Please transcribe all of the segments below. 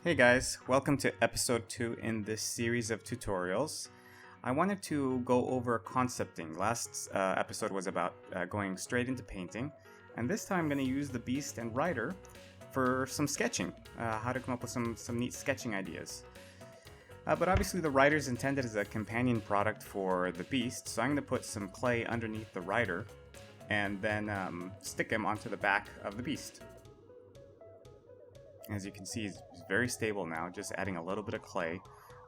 Hey guys, welcome to episode 2 in this series of tutorials. I wanted to go over concepting. Last episode was about going straight into painting, and this time I'm going to use the Beast and Rider for some sketching, how to come up with some neat sketching ideas. But obviously the Rider is intended as a companion product for the Beast, so I'm going to put some clay underneath the Rider and then stick him onto the back of the Beast. As you can see, he's very stable now, just adding a little bit of clay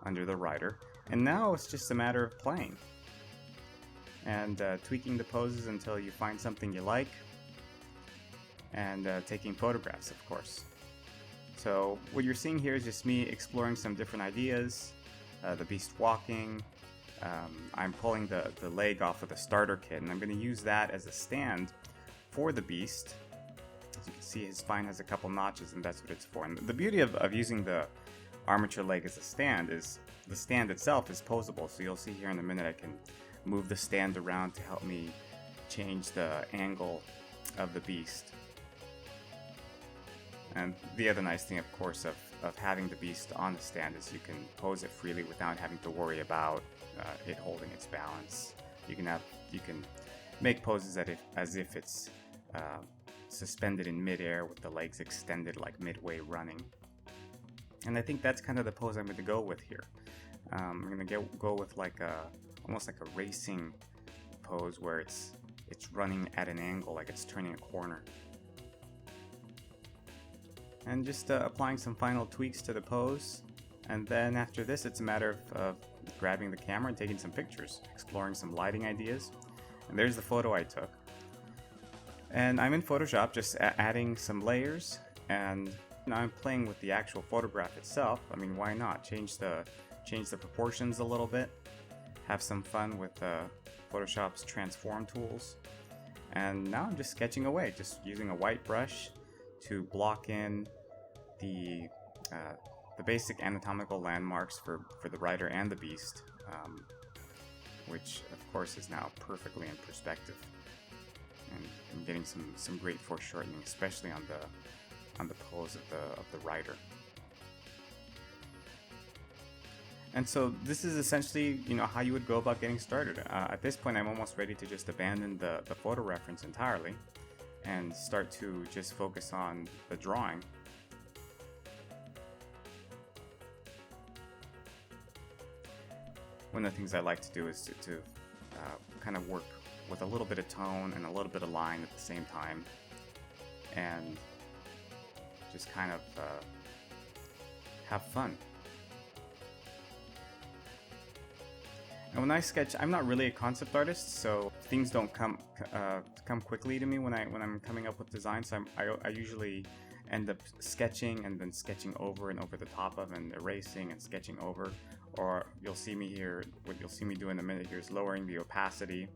under the Rider. And now it's just a matter of playing and tweaking the poses until you find something you like, and taking photographs, of course. So what you're seeing here is just me exploring some different ideas. The Beast walking. I'm pulling the leg off of the starter kit, and I'm going to use that as a stand for the Beast. As you can see, his spine has a couple notches, and that's what it's for. And the beauty of using the armature leg as a stand is the stand itself is posable. So you'll see here in a minute I can move the stand around to help me change the angle of the Beast. And the other nice thing, of course, of having the Beast on the stand is you can pose it freely without having to worry about it holding its balance. You can make poses as if it's suspended in midair with the legs extended like midway running. And I think that's kind of the pose I'm going to go with here. I'm going to go with almost like a racing pose where it's running at an angle, like it's turning a corner. And just applying some final tweaks to the pose. And then after this, it's a matter of grabbing the camera and taking some pictures, exploring some lighting ideas. And there's the photo I took. And I'm in Photoshop, just adding some layers, and now I'm playing with the actual photograph itself. I mean, why not? Change the proportions a little bit, have some fun with Photoshop's transform tools. And now I'm just sketching away, just using a white brush to block in the basic anatomical landmarks for the Rider and the Beast, which of course is now perfectly in perspective. And I'm getting some great foreshortening, especially on the pose of the Rider. And so this is essentially, how you would go about getting started. At this point, I'm almost ready to just abandon the photo reference entirely and start to just focus on the drawing. One of the things I like to do is to kind of work with a little bit of tone and a little bit of line at the same time, and just kind of have fun. And when I sketch, I'm not really a concept artist, so things don't come quickly to me when I'm coming up with designs. So I usually end up sketching and then sketching over and over the top of, and erasing and sketching over. Or you'll see me here. What you'll see me do in a minute here is lowering the opacity.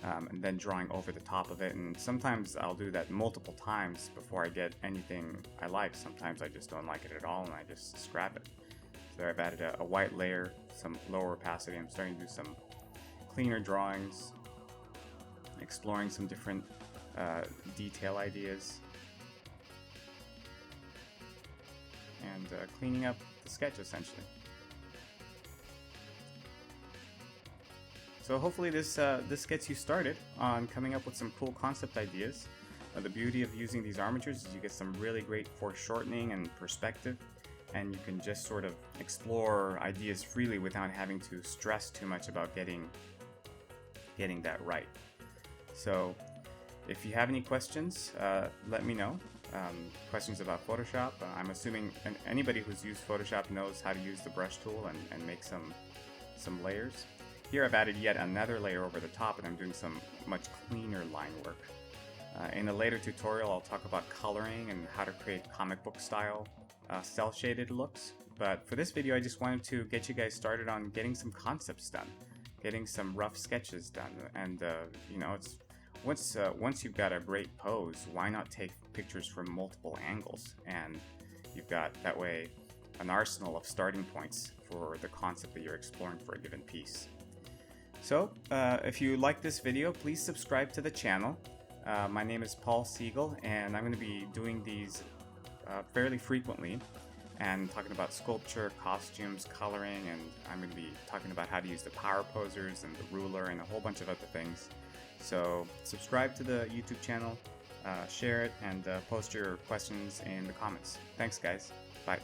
And then drawing over the top of it, and sometimes I'll do that multiple times before I get anything I like. Sometimes I just don't like it at all and I just scrap it. So I've added a white layer, some lower opacity. I'm starting to do some cleaner drawings, exploring some different detail ideas, and cleaning up the sketch essentially. So hopefully this gets you started on coming up with some cool concept ideas. The beauty of using these armatures is you get some really great foreshortening and perspective, and you can just sort of explore ideas freely without having to stress too much about getting that right. So if you have any questions, let me know. Questions about Photoshop. I'm assuming anybody who's used Photoshop knows how to use the brush tool and make some layers. Here I've added yet another layer over the top, and I'm doing some much cleaner line work. In a later tutorial I'll talk about coloring and how to create comic book style cell shaded looks. But for this video I just wanted to get you guys started on getting some concepts done, getting some rough sketches done. And it's once you've got a great pose, why not take pictures from multiple angles, and you've got that way an arsenal of starting points for the concept that you're exploring for a given piece. So, if you like this video, please subscribe to the channel. My name is Paul Siegel, and I'm going to be doing these fairly frequently. and talking about sculpture, costumes, coloring, and I'm going to be talking about how to use the power posers and the ruler and a whole bunch of other things. So subscribe to the YouTube channel, share it, and post your questions in the comments. Thanks guys. Bye.